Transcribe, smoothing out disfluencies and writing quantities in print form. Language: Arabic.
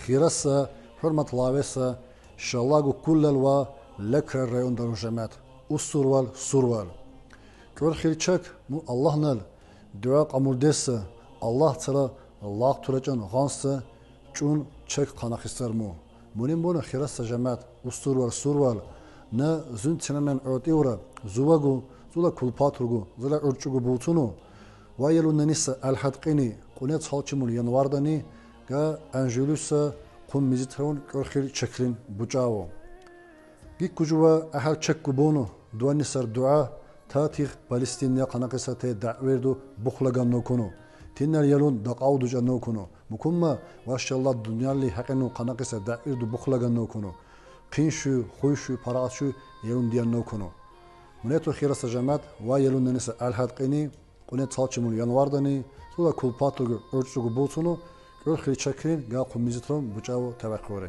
خيرسا حرمة لابسا شلاغو كللوا لكر الريون دروجمات والسروال سروال كل خيرچك مو الله نل دعاء امردس الله ترى الله ترجن غانس چون چك قناخستر مو منين بون خيرسا جماعت والسروال سروال نا زون تنمن اوتيورا زوغو زولا كولباتورغو زولا ارچوغو بوتونو وایلو ننیس الحدقینی قنیت حالچمون ینواردنی گه انجلوس قم میزیترون کرخیل چکلین بچاو. گی کجوا اهل چک گبونو دوانی سر دعا تاتیخ پالستینیا قناقسات دعویردو بخلگان نکنو. تینر یلون دقاودو جان نکنو. مکمما واشالله دنیالی حقنو قناقسات دعویردو بخلگان نکنو. قینشو خویشو پراسو یلون دیان نکنو. منیتو خیره سجامت وایلو ننیس الحدقینی قنيت صالحمون ينواردني سودا كولباتو ارچوغو بوتونو كل خيل چكرين گا قوميزترون بچاو توقوري